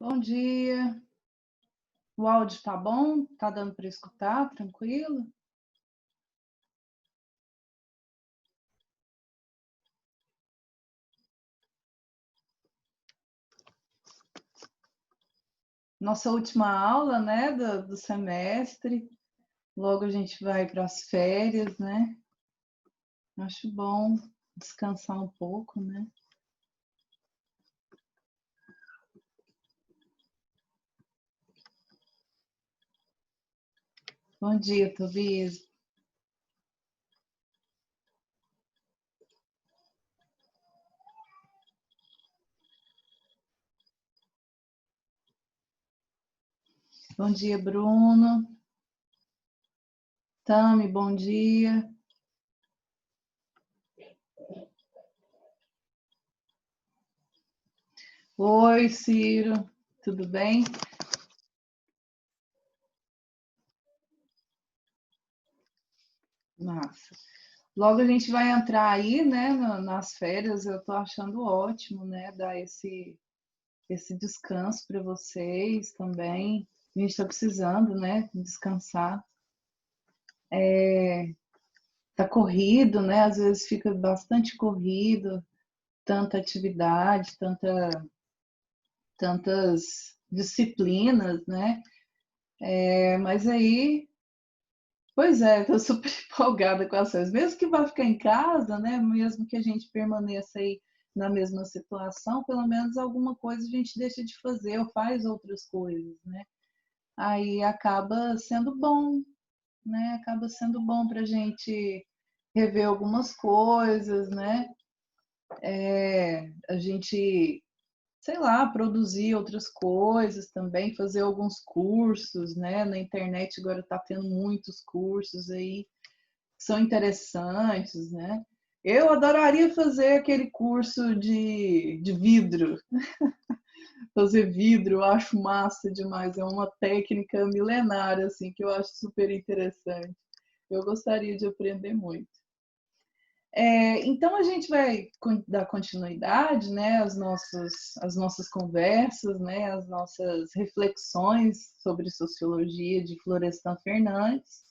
Bom dia. O áudio tá bom? Tá dando para escutar? Tranquilo? Nossa última aula, né, do semestre. Logo a gente vai para as férias, né? Acho bom descansar um pouco, né? Bom dia, Tobias. Bom dia, Bruno. Tami, bom dia. Oi, Ciro. Tudo bem? Massa. Logo a gente vai entrar aí, né, nas férias. Eu tô achando ótimo, né, dar esse descanso para vocês também. A gente está precisando, né, descansar. Tá corrido, né? Às vezes fica bastante corrido, tanta atividade, tantas disciplinas, né? Mas aí, pois é, estou super empolgada com as coisas. Mesmo que vá ficar em casa, né? Mesmo que a gente permaneça aí na mesma situação, pelo menos alguma coisa a gente deixa de fazer ou faz outras coisas, né? Aí acaba sendo bom, né? Acaba sendo bom para a gente rever algumas coisas, né? A gente, sei lá, produzir outras coisas também, fazer alguns cursos, né? Na internet agora está tendo muitos cursos aí que são interessantes, né? Eu adoraria fazer aquele curso de vidro, fazer vidro, eu acho massa demais, é uma técnica milenária, assim, que eu acho super interessante. Eu gostaria de aprender muito. Então a gente vai dar continuidade, né, às nossas conversas, né, às nossas reflexões sobre sociologia de Florestan Fernandes.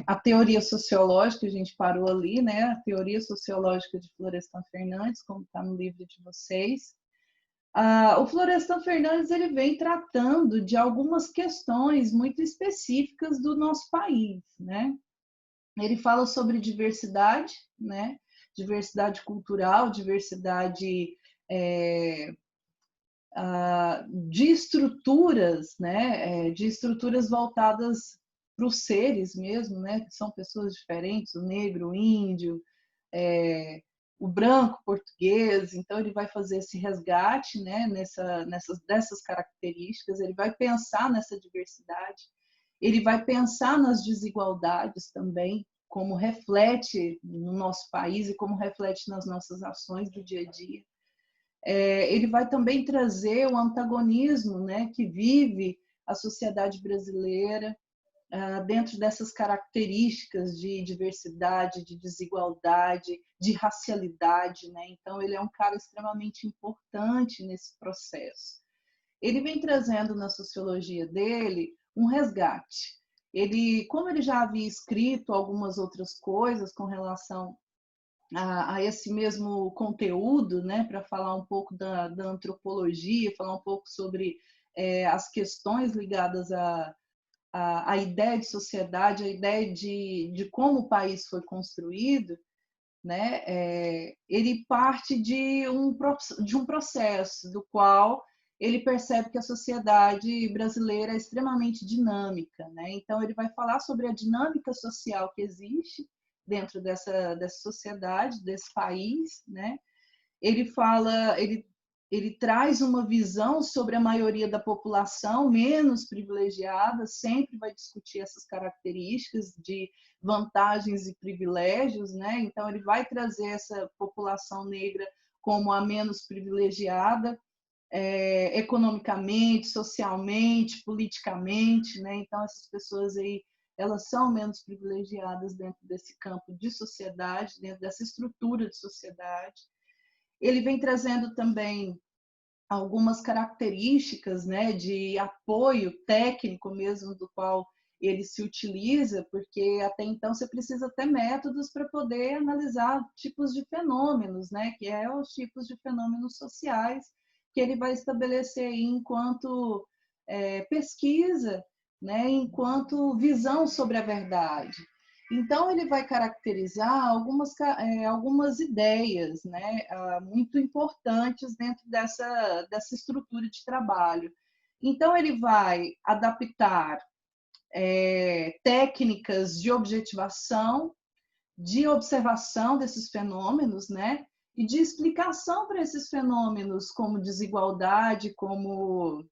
A teoria sociológica, a gente parou ali, né, a teoria sociológica de Florestan Fernandes, como está no livro de vocês. O Florestan Fernandes ele vem tratando de algumas questões muito específicas do nosso país, né? Ele fala sobre diversidade, né? Diversidade cultural, diversidade é, de estruturas, né? De estruturas voltadas para os seres mesmo, né? Que são pessoas diferentes, o negro, o índio, o branco, o português. Então ele vai fazer esse resgate, né? Dessas características. Ele vai pensar nessa diversidade. Ele vai pensar nas desigualdades também, como reflete no nosso país e como reflete nas nossas ações do dia a dia. Ele vai também trazer o antagonismo, né, que vive a sociedade brasileira dentro dessas características de diversidade, de desigualdade, de racialidade, né? Então ele é um cara extremamente importante nesse processo. Ele vem trazendo na sociologia dele um resgate. Ele, como ele já havia escrito algumas outras coisas com relação a esse mesmo conteúdo, né, para falar um pouco da antropologia, falar um pouco sobre as questões ligadas à ideia de sociedade, a ideia de como o país foi construído, né, ele parte de um processo do qual ele percebe que a sociedade brasileira é extremamente dinâmica, né? Então ele vai falar sobre a dinâmica social que existe dentro dessa sociedade, desse país, né? Ele fala, ele traz uma visão sobre a maioria da população menos privilegiada, sempre vai discutir essas características de vantagens e privilégios, né? Então ele vai trazer essa população negra como a menos privilegiada, economicamente, socialmente, politicamente, né? Então essas pessoas aí elas são menos privilegiadas dentro desse campo de sociedade, dentro dessa estrutura de sociedade. Ele vem trazendo também algumas características, né, de apoio técnico mesmo do qual ele se utiliza, porque até então você precisa ter métodos para poder analisar tipos de fenômenos, né, que é os tipos de fenômenos sociais que ele vai estabelecer aí enquanto pesquisa, né, enquanto visão sobre a verdade. Então, ele vai caracterizar algumas ideias, né, muito importantes dentro dessa estrutura de trabalho. Então, ele vai adaptar técnicas de objetivação, de observação desses fenômenos, né, e de explicação para esses fenômenos, como desigualdade, como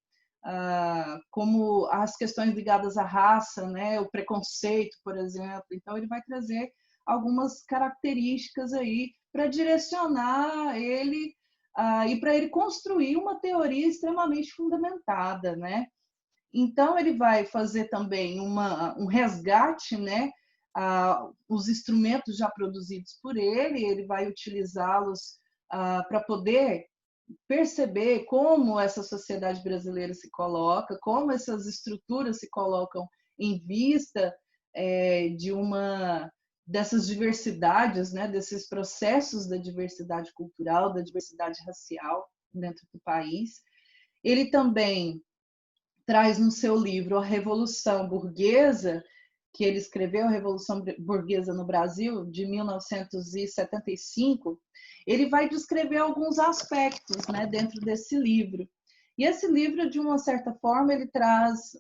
as questões ligadas à raça, né, o preconceito, por exemplo. Então, ele vai trazer algumas características aí para direcionar ele e para ele construir uma teoria extremamente fundamentada, né? Então, ele vai fazer também um resgate, né? Os instrumentos já produzidos por ele vai utilizá-los para poder perceber como essa sociedade brasileira se coloca, como essas estruturas se colocam em vista dessas diversidades, né, desses processos da diversidade cultural, da diversidade racial dentro do país. Ele também traz no seu livro A Revolução Burguesa, que ele escreveu, A Revolução Burguesa no Brasil, de 1975, ele vai descrever alguns aspectos, né, dentro desse livro. E esse livro, de uma certa forma, ele traz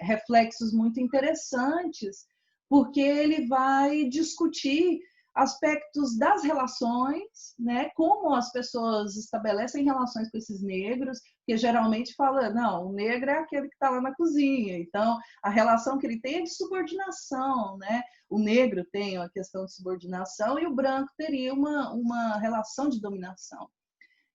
reflexos muito interessantes, porque ele vai discutir aspectos das relações, né, como as pessoas estabelecem relações com esses negros, que geralmente fala, não, o negro é aquele que está lá na cozinha, então a relação que ele tem é de subordinação, né? O negro tem uma questão de subordinação e o branco teria uma relação de dominação.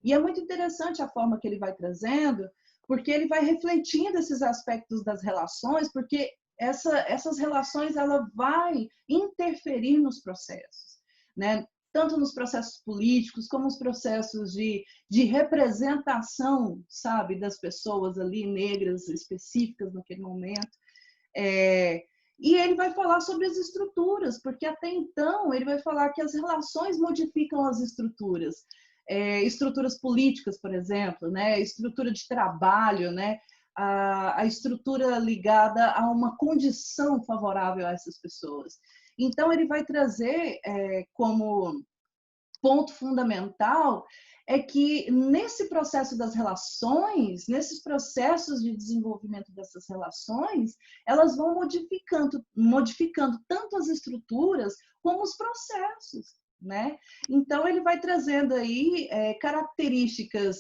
E é muito interessante a forma que ele vai trazendo, porque ele vai refletindo esses aspectos das relações, porque essas relações ela vai interferir nos processos, né? Tanto nos processos políticos, como nos processos de representação, sabe, das pessoas ali negras específicas naquele momento. E ele vai falar sobre as estruturas, porque até então ele vai falar que as relações modificam as estruturas. Estruturas políticas, por exemplo, né? Estrutura de trabalho, né? A estrutura ligada a uma condição favorável a essas pessoas. Então, ele vai trazer como ponto fundamental é que nesse processo das relações, nesses processos de desenvolvimento dessas relações, elas vão modificando tanto as estruturas como os processos, né? Então, ele vai trazendo aí características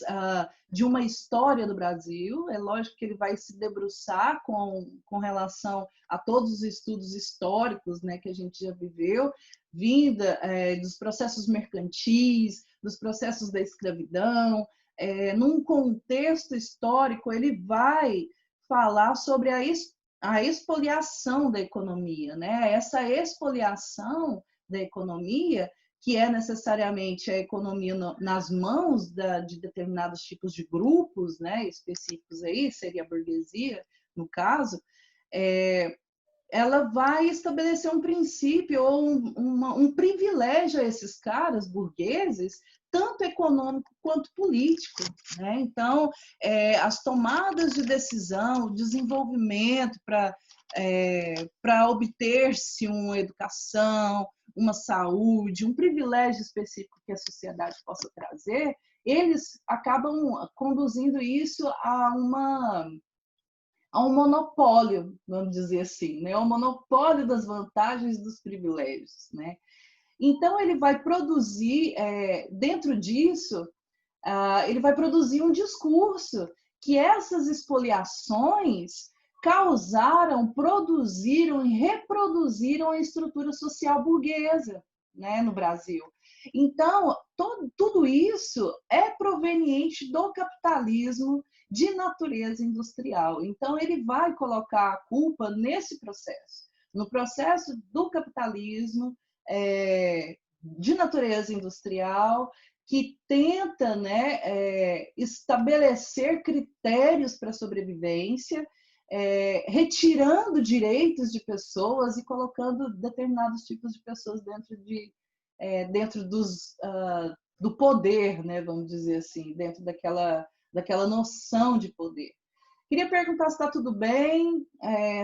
de uma história do Brasil. É lógico que ele vai se debruçar com relação a todos os estudos históricos, né, que a gente já viveu, vinda dos processos mercantis, dos processos da escravidão. Num contexto histórico, ele vai falar sobre a expoliação da economia, né? Essa expoliação da economia, que é necessariamente a economia nas mãos de determinados tipos de grupos, né, específicos aí, seria a burguesia, no caso, ela vai estabelecer um princípio ou um privilégio a esses caras burgueses, tanto econômico quanto político, né? Então, as tomadas de decisão, o desenvolvimento para obter-se uma educação, uma saúde, um privilégio específico que a sociedade possa trazer, eles acabam conduzindo isso a um monopólio, vamos dizer assim, né? Um monopólio das vantagens e dos privilégios, né? Então, ele vai produzir, dentro disso, ele vai produzir um discurso que essas expoliações causaram, produziram e reproduziram a estrutura social burguesa, né, no Brasil. Então, tudo isso é proveniente do capitalismo de natureza industrial. Então, ele vai colocar a culpa nesse processo, no processo do capitalismo de natureza industrial, que tenta, né, estabelecer critérios para a sobrevivência, retirando direitos de pessoas e colocando determinados tipos de pessoas dentro do poder, né, vamos dizer assim, dentro daquela noção de poder. Queria perguntar se está tudo bem,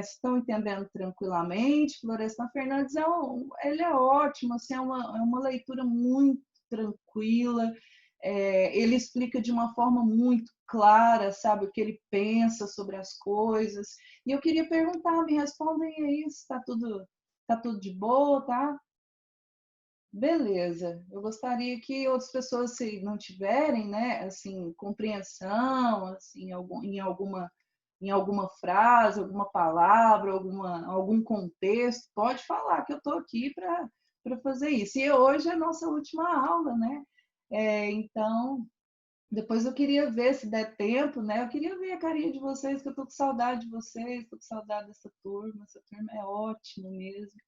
se estão entendendo tranquilamente. Florestan Fernandes ele é ótimo, assim, é uma leitura muito tranquila. Ele explica de uma forma muito clara, sabe, o que ele pensa sobre as coisas. E eu queria perguntar, me respondem aí se tá tudo de boa, tá? Beleza. Eu gostaria que outras pessoas, se não tiverem, né, assim, compreensão, assim, em alguma frase, alguma palavra, algum contexto, pode falar que eu estou aqui para fazer isso. E hoje é a nossa última aula, né? Então, depois eu queria ver, se der tempo, né? Eu queria ver a carinha de vocês, que eu estou com saudade de vocês, estou com saudade dessa turma. Essa turma é ótima mesmo.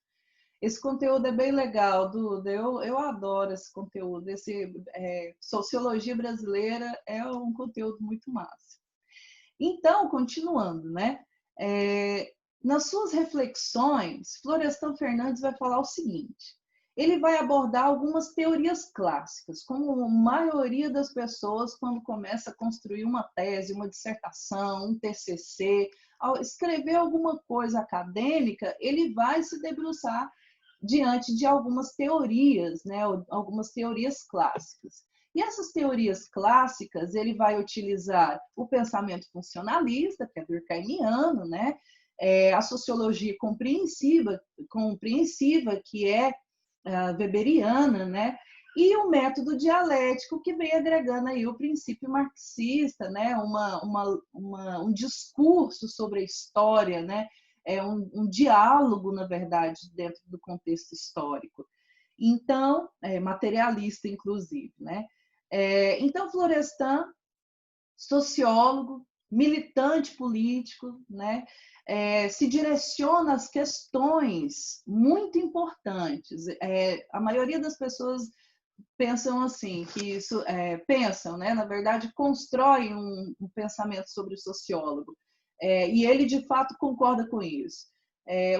Esse conteúdo é bem legal, Duda. Eu adoro esse conteúdo. Sociologia brasileira é um conteúdo muito massa. Então, continuando, né? Nas suas reflexões, Florestan Fernandes vai falar o seguinte: ele vai abordar algumas teorias clássicas, como a maioria das pessoas, quando começa a construir uma tese, uma dissertação, um TCC, ao escrever alguma coisa acadêmica, ele vai se debruçar diante de algumas teorias, né, algumas teorias clássicas. E essas teorias clássicas, ele vai utilizar o pensamento funcionalista, que é durkheimiano, né, a sociologia compreensiva, que é weberiana, né, e o método dialético, que vem agregando aí o princípio marxista, né, um discurso sobre a história, né, um diálogo, na verdade, dentro do contexto histórico. Então, materialista, inclusive, né? Então, Florestan, sociólogo, militante político, né? Se direciona às questões muito importantes. A maioria das pessoas pensam assim, que isso pensam, né? Na verdade, constroem um pensamento sobre o sociólogo. E ele, de fato, concorda com isso.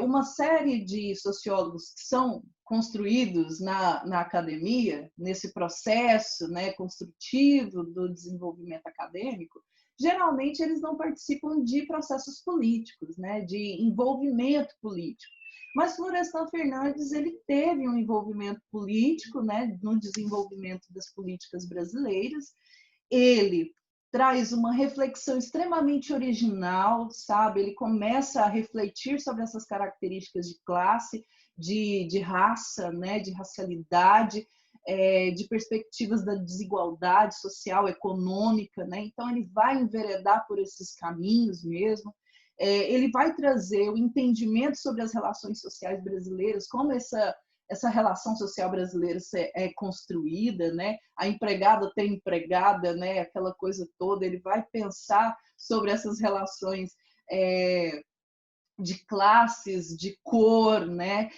Uma série de sociólogos que são construídos na academia, nesse processo, né, construtivo do desenvolvimento acadêmico, geralmente eles não participam de processos políticos, né, de envolvimento político. Mas Florestan Fernandes, ele teve um envolvimento político, né, no desenvolvimento das políticas brasileiras. Ele traz uma reflexão extremamente original, sabe? Ele começa a refletir sobre essas características de classe, de raça, né, de racialidade, de perspectivas da desigualdade social, econômica, né? Então ele vai enveredar por esses caminhos mesmo. Ele vai trazer o entendimento sobre as relações sociais brasileiras, como essa relação social brasileira é construída, né? A empregada tem empregada, né? Aquela coisa toda. Ele vai pensar sobre essas relações de classes, de cor, né?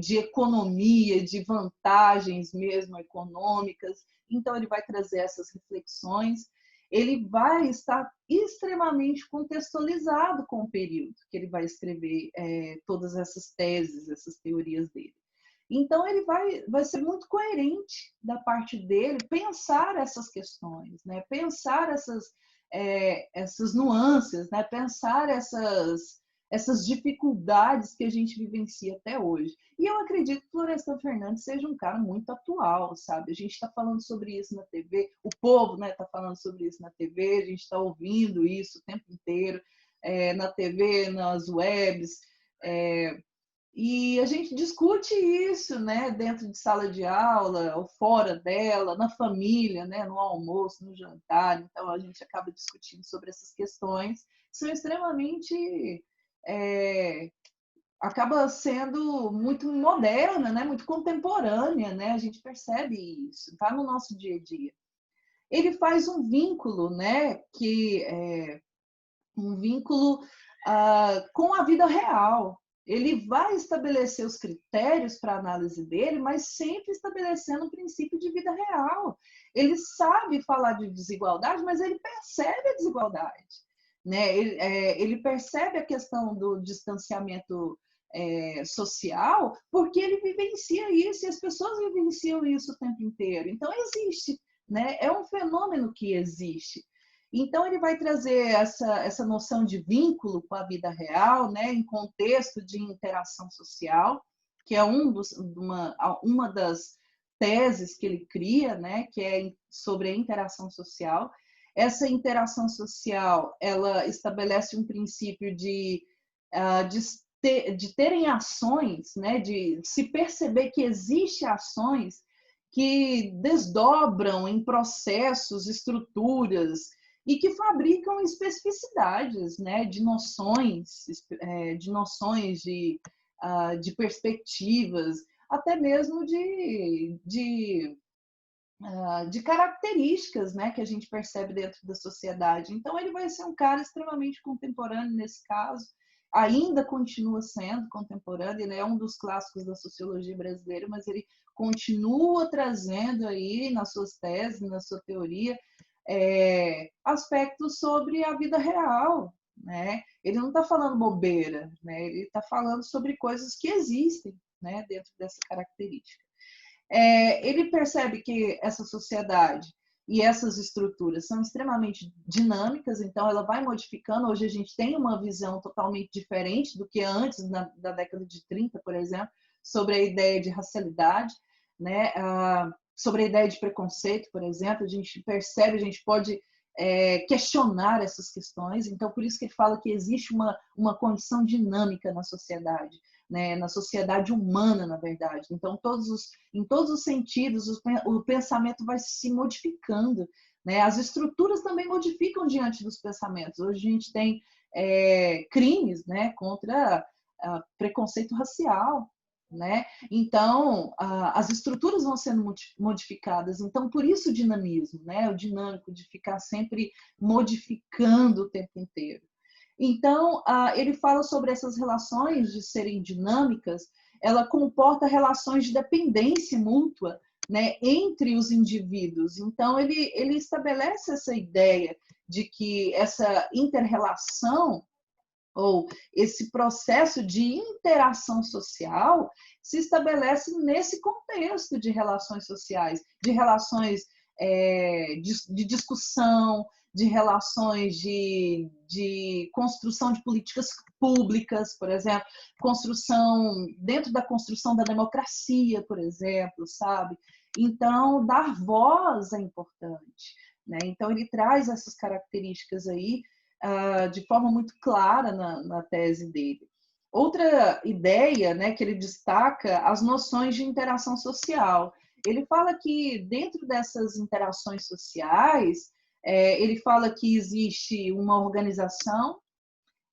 De economia, de vantagens mesmo econômicas. Então, ele vai trazer essas reflexões. Ele vai estar extremamente contextualizado com o período que ele vai escrever todas essas teses, essas teorias dele. Então, ele vai ser muito coerente da parte dele pensar essas questões, né? Pensar essas nuances, né? Pensar essas dificuldades que a gente vivencia até hoje. E eu acredito que Florestan Fernandes seja um cara muito atual, sabe? A gente está falando sobre isso na TV, o povo, né, está falando sobre isso na TV, a gente está ouvindo isso o tempo inteiro, na TV, nas webs, e a gente discute isso, né, dentro de sala de aula, ou fora dela, na família, né, no almoço, no jantar. Então, a gente acaba discutindo sobre essas questões que são extremamente acaba sendo muito moderna, né? Muito contemporânea, né? A gente percebe isso, está no nosso dia a dia. Ele faz um vínculo, né? Um vínculo com a vida real. Ele vai estabelecer os critérios para a análise dele, mas sempre estabelecendo o princípio de vida real. ele sabe falar de desigualdade, mas ele percebe a desigualdade, né? Ele percebe a questão do distanciamento social, porque ele vivencia isso e as pessoas vivenciam isso o tempo inteiro. Então, existe, né? É um fenômeno que existe. Então, ele vai trazer essa noção de vínculo com a vida real, né? Em contexto de interação social, que é uma das teses que ele cria, né? Que é sobre a interação social. Essa interação social, ela estabelece um princípio de terem ações, né, de se perceber que existem ações que desdobram em processos, estruturas e que fabricam especificidades, né, de noções, de perspectivas, até mesmo de características, né, que a gente percebe dentro da sociedade. Então, ele vai ser um cara extremamente contemporâneo nesse caso, ainda continua sendo contemporâneo, ele é um dos clássicos da sociologia brasileira, mas ele continua trazendo aí nas suas teses, na sua teoria, aspectos sobre a vida real, né? Ele não está falando bobeira, né? Ele está falando sobre coisas que existem, né, dentro dessa característica. Ele percebe que essa sociedade e essas estruturas são extremamente dinâmicas, então ela vai modificando. Hoje a gente tem uma visão totalmente diferente do que antes, da década de 30, por exemplo, sobre a ideia de racialidade, né? Sobre a ideia de preconceito, por exemplo. A gente percebe, a gente pode questionar essas questões. Então, por isso que ele fala que existe uma condição dinâmica na sociedade, né? Na sociedade humana, na verdade. Então, em todos os sentidos, o pensamento vai se modificando, né? As estruturas também modificam diante dos pensamentos. Hoje a gente tem crimes, né, contra preconceito racial, né? Então, as estruturas vão sendo modificadas. Então, por isso o dinamismo, né? O dinâmico de ficar sempre modificando o tempo inteiro. Então, ele fala sobre essas relações de serem dinâmicas, ela comporta relações de dependência mútua, né, entre os indivíduos. Então, ele estabelece essa ideia de que essa inter-relação ou esse processo de interação social se estabelece nesse contexto de relações sociais, de relações de discussão, de relações de construção de políticas públicas, por exemplo, dentro da construção da democracia, por exemplo, sabe? Então, dar voz é importante, né? Então, ele traz essas características aí de forma muito clara na tese dele. Outra ideia, né, que ele destaca, as noções de interação social. Ele fala que dentro dessas interações sociais, ele fala que existe uma organização,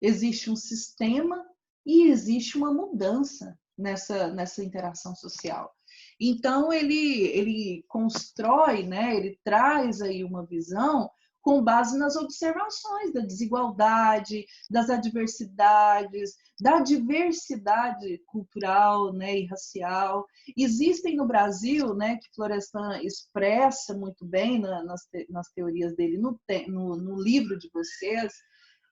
existe um sistema e existe uma mudança nessa interação social. Então, ele constrói, né, ele traz aí uma visão com base nas observações da desigualdade, das adversidades, da diversidade cultural, né, e racial. Existem no Brasil, né, que Florestan expressa muito bem nas teorias dele, no livro de vocês,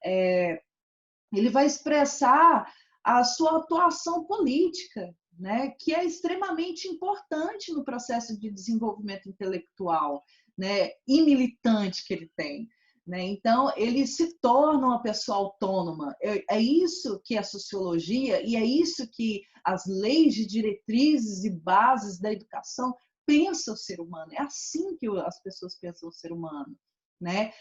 ele vai expressar a sua atuação política, né, que é extremamente importante no processo de desenvolvimento intelectual, né, e militante que ele tem. Né? Então, ele se torna uma pessoa autônoma. É isso que a sociologia e é isso que as leis de diretrizes e bases da educação pensam o ser humano. É assim que as pessoas pensam o ser humano. Né?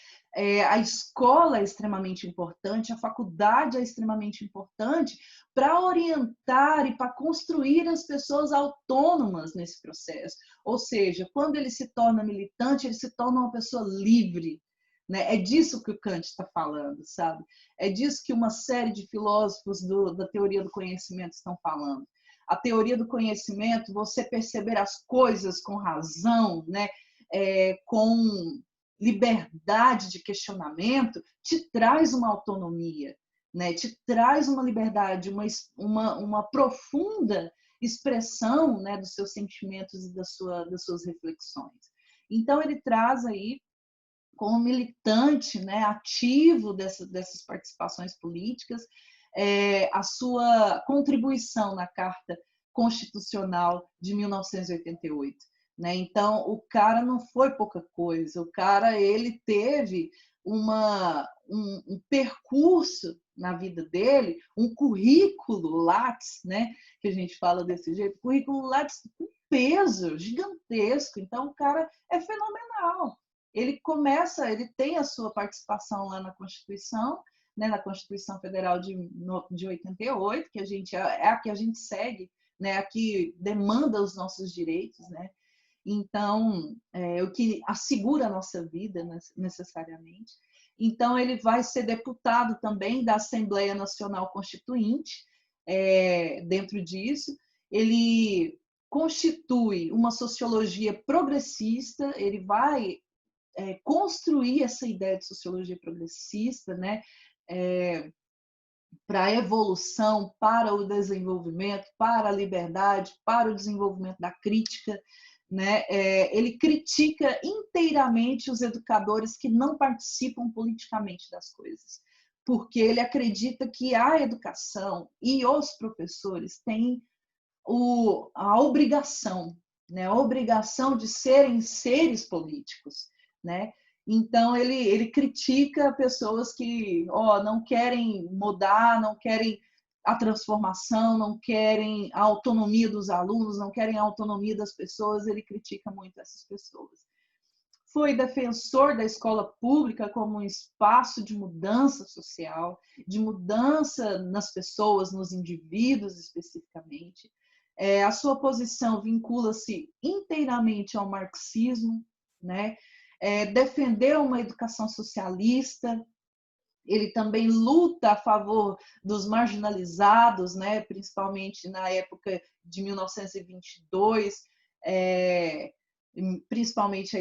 A escola é extremamente importante, a faculdade é extremamente importante para orientar e para construir as pessoas autônomas nesse processo. Ou seja, quando ele se torna militante, ele se torna uma pessoa livre. Né? É disso que o Kant está falando, sabe? É disso que uma série de filósofos da teoria do conhecimento estão falando. A teoria do conhecimento, você perceber as coisas com razão, né? Com liberdade de questionamento, te traz uma autonomia, né? Te traz uma liberdade, uma profunda expressão, né, dos seus sentimentos e das suas reflexões. Então, ele traz aí, como militante, né, ativo dessas participações políticas, a sua contribuição na Carta Constitucional de 1988. Né? Então, o cara não foi pouca coisa, o cara ele teve um percurso na vida dele, um currículo Lattes, né, que a gente fala desse jeito, currículo Lattes com peso gigantesco. Então, o cara é fenomenal. Ele tem a sua participação lá na Constituição, né, na Constituição Federal de 88, que é a que a gente segue, né, a que demanda os nossos direitos, né? Então, o que assegura a nossa vida necessariamente. Então, ele vai ser deputado também da Assembleia Nacional Constituinte, dentro disso. Ele constitui uma sociologia progressista, ele vai construir essa ideia de sociologia progressista, né? Para a evolução, para o desenvolvimento, para a liberdade, para o desenvolvimento da crítica. Né? Ele critica inteiramente os educadores que não participam politicamente das coisas, porque ele acredita que a educação e os professores têm a obrigação, né? A obrigação de serem seres políticos. Né? Então, ele critica pessoas que não querem mudar, não querem a transformação, não querem a autonomia dos alunos, não querem a autonomia das pessoas. Ele critica muito essas pessoas. Foi defensor da escola pública como um espaço de mudança social, de mudança nas pessoas, nos indivíduos especificamente. A sua posição vincula-se inteiramente ao marxismo, né? Defendeu uma educação socialista. Ele também luta a favor dos marginalizados, né? Principalmente na época de 1922, principalmente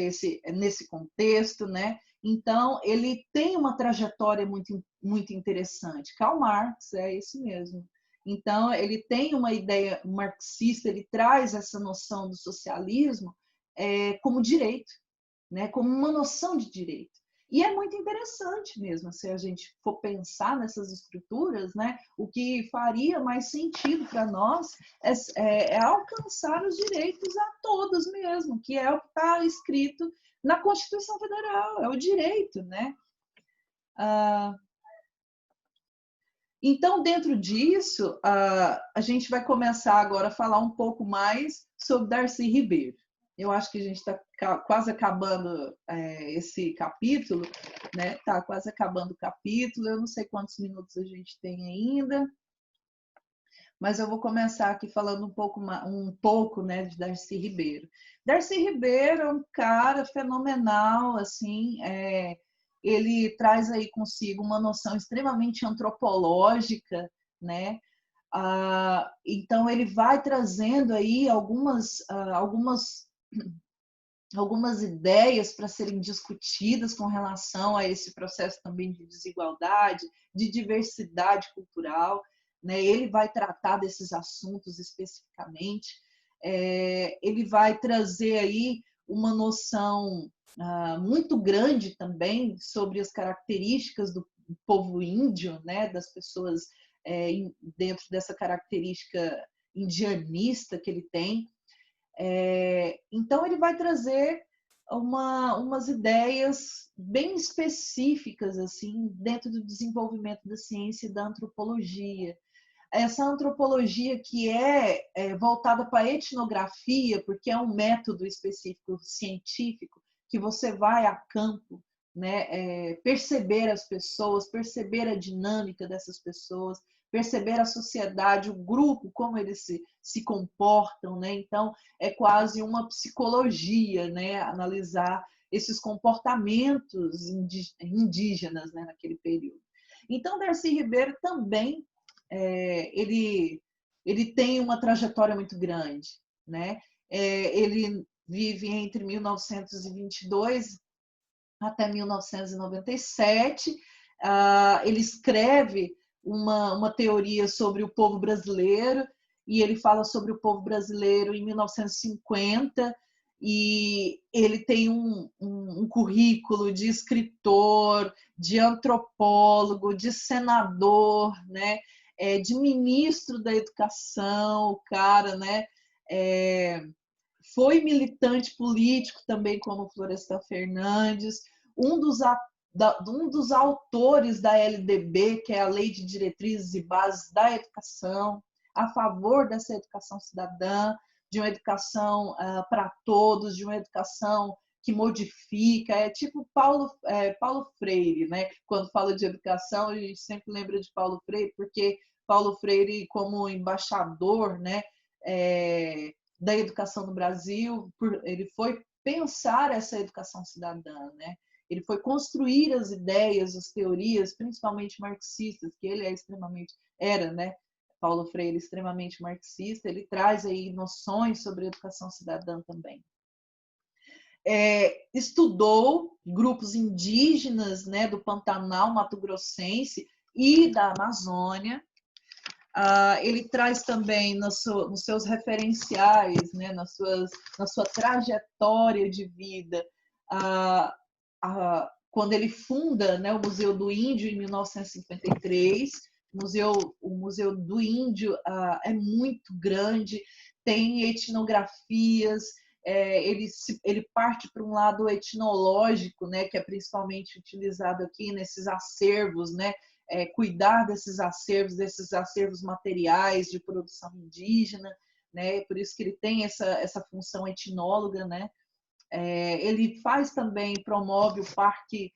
nesse contexto. Né? Então, ele tem uma trajetória muito, muito interessante. Karl Marx é esse mesmo. Então, ele tem uma ideia marxista, ele traz essa noção do socialismo como direito, né? Como uma noção de direito. E é muito interessante mesmo, se a gente for pensar nessas estruturas, né? O que faria mais sentido para nós é alcançar os direitos a todos mesmo, que é o que está escrito na Constituição Federal, é o direito, né? Então, dentro disso, a gente vai começar agora a falar um pouco mais sobre Darcy Ribeiro. Eu acho que a gente está quase acabando esse capítulo, né? Está quase acabando o capítulo. Eu não sei quantos minutos a gente tem ainda, mas eu vou começar aqui falando um pouco, né, de Darcy Ribeiro. Darcy Ribeiro é um cara fenomenal, assim. Ele traz aí consigo uma noção extremamente antropológica, né? Então ele vai trazendo aí algumas ideias para serem discutidas com relação a esse processo também de desigualdade, de diversidade cultural. Né? Ele vai tratar desses assuntos especificamente. Ele vai trazer aí uma noção muito grande também sobre as características do povo índio, né? Das pessoas dentro dessa característica indianista que ele tem. Então, ele vai trazer umas ideias bem específicas assim dentro do desenvolvimento da ciência e da antropologia. Essa antropologia que é voltada para a etnografia, porque é um método específico científico que você vai a campo, né, perceber as pessoas, perceber a dinâmica dessas pessoas, perceber a sociedade, o grupo, como eles se comportam. Né? Então, é quase uma psicologia, né, analisar esses comportamentos indígenas, né, naquele período. Então, Darcy Ribeiro também ele tem uma trajetória muito grande. Né? Ele vive entre 1922 até 1997. Ele escreve uma teoria sobre o povo brasileiro, e ele fala sobre o povo brasileiro em 1950, e ele tem um currículo de escritor, de antropólogo, de senador, né? De ministro da educação, o cara, né? Foi militante político também, como Florestan Fernandes, um dos, um dos autores da LDB, que é a Lei de Diretrizes e Bases da Educação, a favor dessa educação cidadã, de uma educação para todos, de uma educação que modifica, é tipo Paulo Freire, né? Quando fala de educação, a gente sempre lembra de Paulo Freire, porque Paulo Freire, como embaixador, né, da educação no Brasil, ele foi pensar essa educação cidadã, né? Ele foi construir as ideias, as teorias, principalmente marxistas, que ele era, né? Paulo Freire, extremamente marxista, ele traz aí noções sobre educação cidadã também. Estudou grupos indígenas, né, do Pantanal Mato Grossense e da Amazônia. Ele traz também nos seus referenciais, né, na sua trajetória de vida, quando ele funda, né, o Museu do Índio em 1953. O Museu do Índio é muito grande, tem etnografias, ele parte para um lado etnológico, né, que é principalmente utilizado aqui nesses acervos, né, cuidar desses acervos materiais de produção indígena, né, por isso que ele tem essa função etnóloga, né. Ele promove o Parque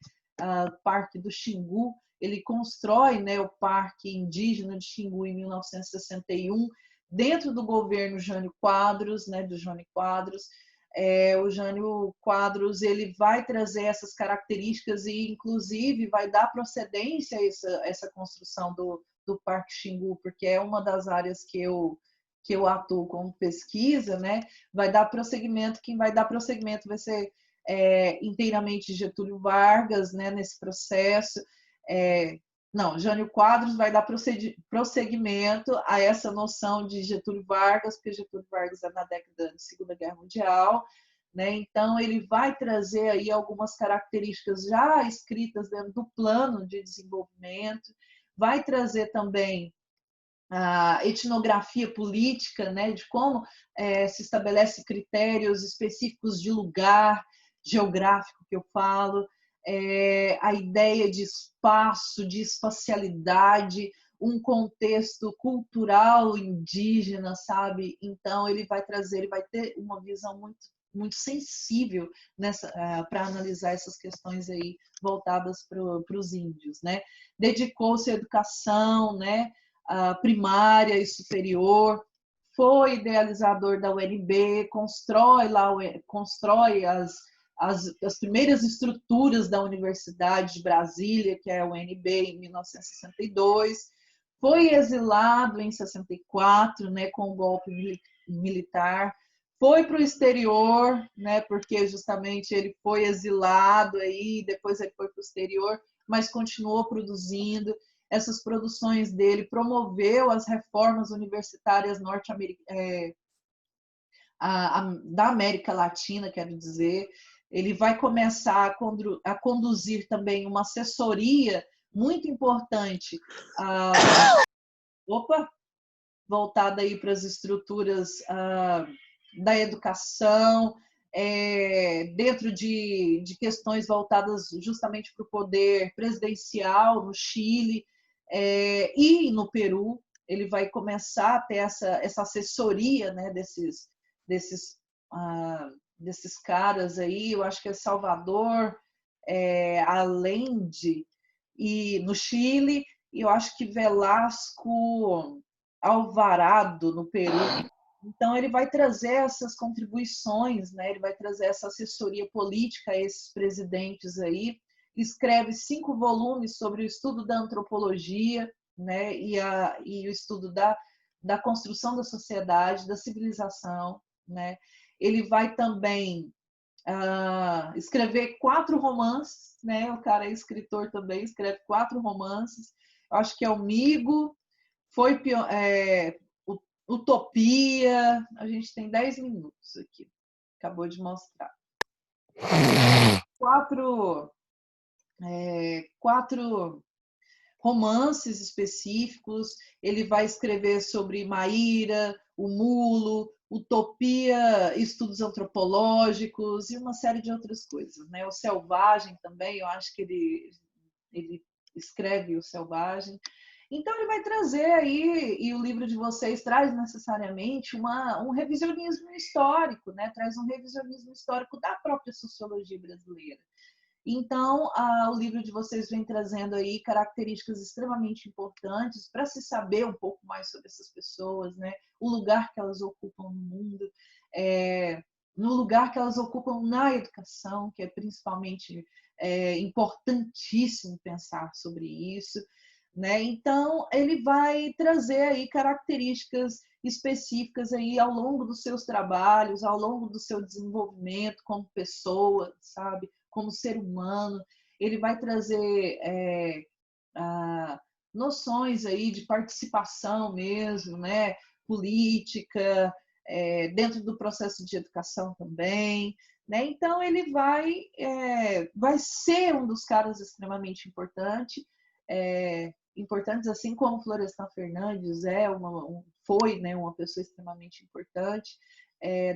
do Xingu. Ele constrói, né, o Parque Indígena de Xingu em 1961, dentro do governo Jânio Quadros, né, do Jânio Quadros. O Jânio Quadros ele vai trazer essas características e, inclusive, vai dar procedência a essa construção do Parque Xingu, porque é uma das áreas que eu atuo como pesquisa, né? Quem vai dar prosseguimento vai ser inteiramente Getúlio Vargas, né, nesse processo. Jânio Quadros vai dar prosseguimento a essa noção de Getúlio Vargas, porque Getúlio Vargas é na década de Segunda Guerra Mundial, né? Então ele vai trazer aí algumas características já escritas dentro do plano de desenvolvimento, vai trazer também a etnografia política, né, de como se estabelece critérios específicos de lugar geográfico que eu falo, a ideia de espaço, de espacialidade, um contexto cultural indígena, sabe? Então ele vai ter uma visão muito sensível para analisar essas questões aí voltadas para os índios, né? Dedicou-se à educação, né? Primária e superior, foi idealizador da UNB, constrói as primeiras estruturas da Universidade de Brasília, que é a UNB, em 1962, foi exilado em 64, né, com o golpe militar, foi para o exterior, né, porque justamente ele foi exilado aí, depois ele foi para o exterior, mas continuou produzindo. Essas produções dele, promoveu as reformas universitárias da América Latina, quero dizer. Ele vai começar a conduzir também uma assessoria muito importante, voltada aí para as estruturas da educação, dentro de questões voltadas justamente para o poder presidencial no Chile e no Peru. Ele vai começar a ter essa assessoria, né, desses caras aí. Eu acho que é Salvador, Allende, e no Chile, e eu acho que Velasco Alvarado no Peru. Então, ele vai trazer essas contribuições, né? Ele vai trazer essa assessoria política a esses presidentes aí. Escreve 5 volumes sobre o estudo da antropologia, né? E o estudo da construção da sociedade, da civilização, né? Ele vai também escrever 4 romances, né? O cara é escritor também, escreve 4 romances. Eu acho que é o Migo, foi Utopia. A gente tem 10 minutos aqui. acabou de mostrar. Quatro romances específicos. Ele vai escrever sobre Maíra, o Mulo, Utopia, estudos antropológicos e uma série de outras coisas, né? O Selvagem também, eu acho que ele escreve o Selvagem. Então ele vai trazer aí, e o livro de vocês traz necessariamente um revisionismo histórico, né? Traz um revisionismo histórico da própria sociologia brasileira. Então, o livro de vocês vem trazendo aí características extremamente importantes para se saber um pouco mais sobre essas pessoas, né? O lugar que elas ocupam no mundo, no lugar que elas ocupam na educação, que é principalmente importantíssimo pensar sobre isso, né? Então, ele vai trazer aí características específicas aí ao longo dos seus trabalhos, ao longo do seu desenvolvimento como pessoa, sabe? Como ser humano. Ele vai trazer noções aí de participação mesmo, né? Política, dentro do processo de educação também. Né? Então, ele vai ser um dos caras extremamente importantes, assim como Florestan Fernandes foi, né, uma pessoa extremamente importante.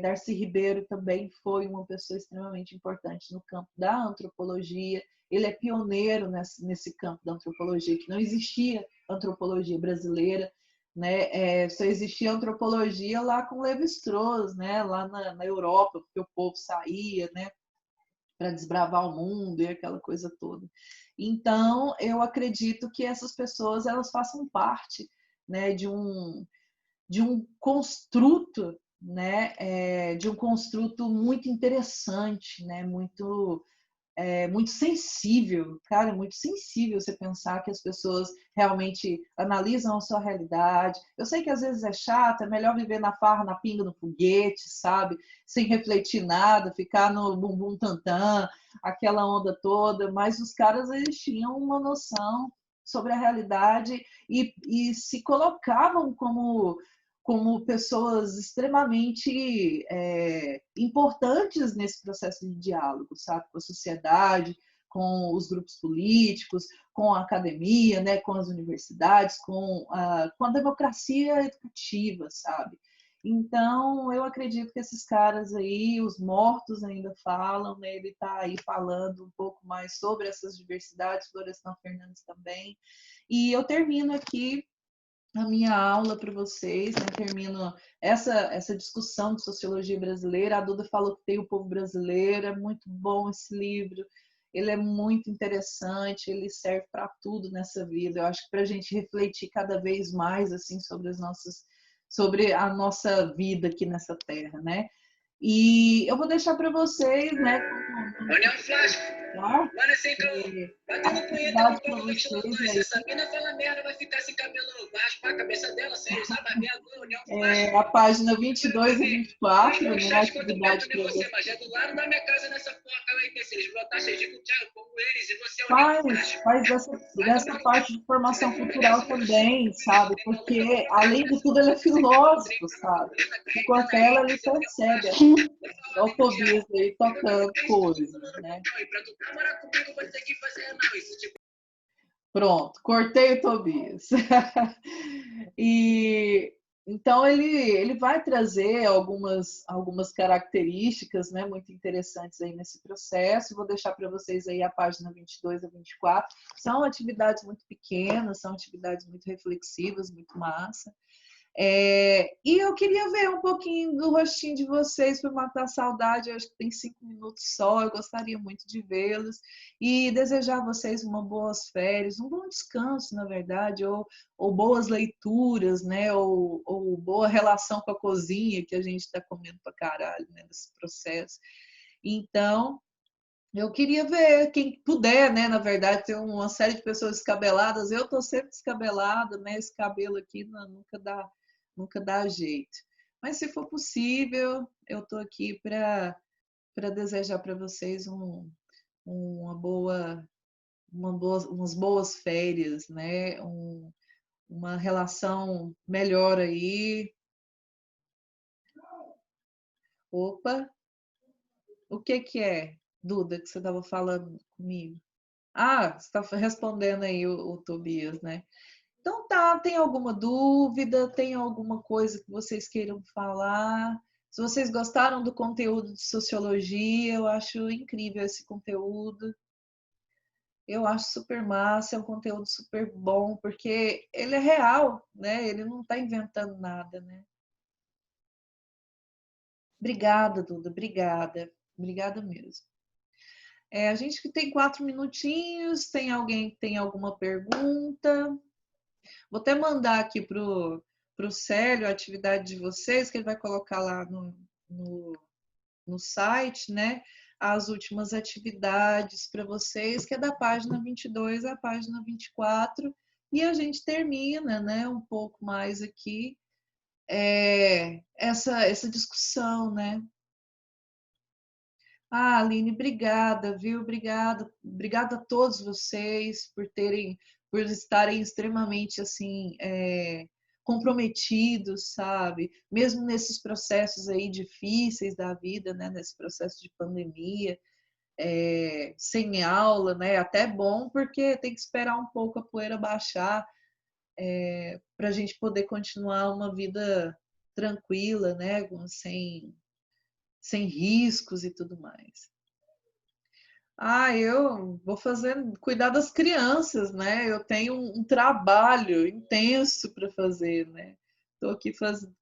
Darcy Ribeiro também foi uma pessoa extremamente importante no campo da antropologia. Ele é pioneiro nesse campo da antropologia, que não existia antropologia brasileira, né? Só existia antropologia lá com Levi-Strauss, né? Lá na Europa, porque o povo saía, né? Para desbravar o mundo e aquela coisa toda. Então, eu acredito que essas pessoas elas façam parte, né, de um construto, né, de um construto muito interessante, né, muito sensível, cara, muito sensível você pensar que as pessoas realmente analisam a sua realidade. Eu sei que às vezes é chato, é melhor viver na farra, na pinga, no foguete, sabe? Sem refletir nada, ficar no bumbum tantã, aquela onda toda, mas os caras eles tinham uma noção sobre a realidade e se colocavam como pessoas extremamente importantes nesse processo de diálogo, sabe? Com a sociedade, com os grupos políticos, com a academia, né? Com as universidades, com a democracia educativa, sabe? Então, eu acredito que esses caras aí, os mortos ainda falam, né? Ele está aí falando um pouco mais sobre essas diversidades, Florestan Fernandes também. E eu termino aqui a minha aula para vocês, né? Termino essa discussão de sociologia brasileira. A Duda falou que tem o povo brasileiro, é muito bom esse livro, ele é muito interessante, ele serve para tudo nessa vida. Eu acho que para a gente refletir cada vez mais assim sobre a nossa vida aqui nessa terra, né? E eu vou deixar para vocês, né? União Flash. Mano, assim, batendo punheta com o povo do estilo 2. Se essa mina fala merda, vai ficar sem cabelo, vai raspar a cabeça dela, sério, sabe? União Flash. A página 22 e 24, né? A atividade que você, mas é do lado da minha casa nessa porca aí, se eles brotassem de Thiago, como eles, e você é União Flash. Faz dessa parte de formação cultural também, sabe? Porque, além de tudo, ele é filósofo, sabe? O Cortella, ele percebe o Tobias aí tocando coisas, né? Pronto, cortei o Tobias. E então ele vai trazer algumas características, né, muito interessantes aí nesse processo. Vou deixar para vocês aí a página 22 a 24. São atividades muito pequenas, são atividades muito reflexivas, muito massa. E eu queria ver um pouquinho do rostinho de vocês para matar a saudade. Eu acho que tem 5 minutos só. Eu gostaria muito de vê-los e desejar a vocês uma boas férias, um bom descanso, na verdade, ou boas leituras, né? Ou boa relação com a cozinha que a gente está comendo para caralho, né? Nesse processo. Então, eu queria ver quem puder, né? Na verdade, tem uma série de pessoas descabeladas. Eu estou sempre descabelada, né? Esse cabelo aqui nunca dá jeito. Mas se for possível, eu estou aqui para desejar para vocês umas boas férias, né? Uma relação melhor aí. Opa! O que é, Duda, que você estava falando comigo? Ah, você está respondendo aí o Tobias, né? Então tá, tem alguma dúvida? Tem alguma coisa que vocês queiram falar? Se vocês gostaram do conteúdo de sociologia, eu acho incrível esse conteúdo. Eu acho super massa, é um conteúdo super bom, porque ele é real, né? Ele não está inventando nada, né? Obrigada, Duda, obrigada. Obrigada mesmo. A gente que tem 4 minutinhos, tem alguém que tem alguma pergunta? Vou até mandar aqui pro Célio a atividade de vocês, que ele vai colocar lá no site, né? As últimas atividades para vocês, que é da página 22 à página 24, e a gente termina, né? Um pouco mais aqui essa discussão, né? Ah, Aline, obrigada, viu? Obrigada a todos vocês por estarem extremamente assim comprometidos, sabe? Mesmo nesses processos aí difíceis da vida, né? Nesse processo de pandemia, sem aula, né? Até bom porque tem que esperar um pouco a poeira baixar para a gente poder continuar uma vida tranquila, né? Sem riscos e tudo mais. Ah, eu vou cuidar das crianças, né? Eu tenho um trabalho intenso para fazer, né? Estou aqui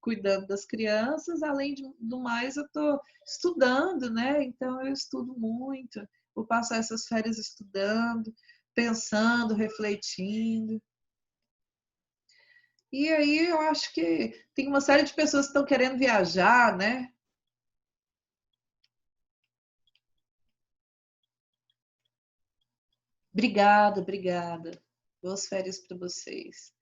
cuidando das crianças, além do mais, eu estou estudando, né? Então, eu estudo muito, vou passar essas férias estudando, pensando, refletindo. E aí, eu acho que tem uma série de pessoas que estão querendo viajar, né? Obrigada, obrigada. Boas férias para vocês.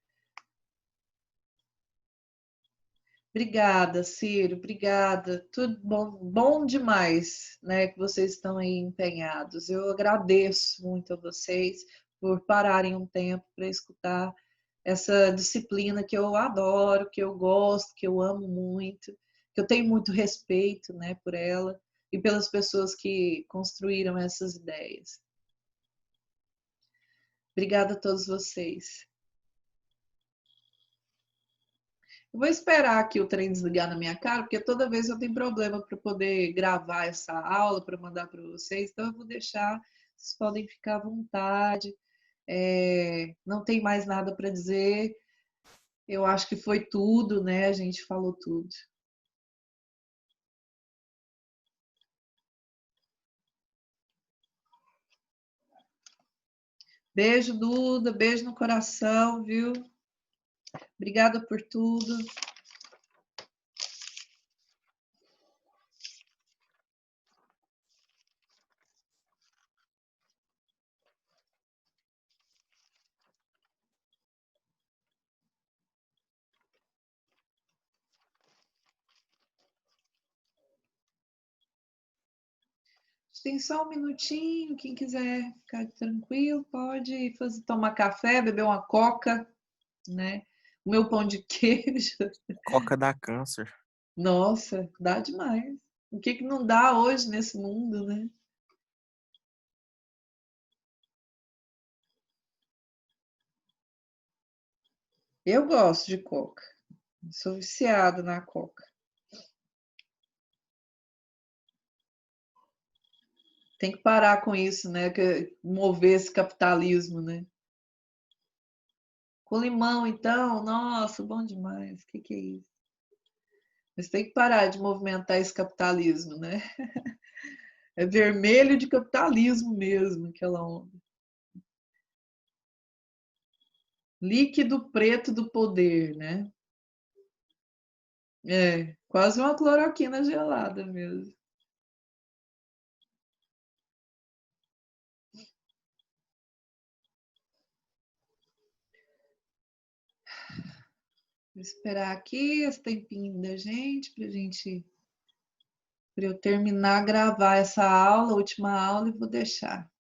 Obrigada, Ciro, obrigada. Tudo bom demais, né, que vocês estão aí empenhados. Eu agradeço muito a vocês por pararem um tempo para escutar essa disciplina que eu adoro, que eu gosto, que eu amo muito, que eu tenho muito respeito, né, por ela e pelas pessoas que construíram essas ideias. Obrigada a todos vocês. Eu vou esperar aqui o trem desligar na minha cara, porque toda vez eu tenho problema para poder gravar essa aula para mandar para vocês, então eu vou deixar, vocês podem ficar à vontade. Não tem mais nada para dizer. Eu acho que foi tudo, né? A gente falou tudo. Beijo, Duda, beijo no coração, viu? Obrigada por tudo. Tem só um minutinho, quem quiser ficar tranquilo, pode tomar café, beber uma coca, né? O meu pão de queijo. Coca dá câncer. Nossa, dá demais. O que não dá hoje nesse mundo, né? Eu gosto de coca. Sou viciada na coca. Tem que parar com isso, né? Mover esse capitalismo, né? Com limão, então, nossa, bom demais. O que é isso? Mas tem que parar de movimentar esse capitalismo, né? É vermelho de capitalismo mesmo, aquela onda. Líquido preto do poder, né? Quase uma cloroquina gelada mesmo. Vou esperar aqui esse tempinho da gente para eu terminar gravar essa aula, a última aula, e vou deixar.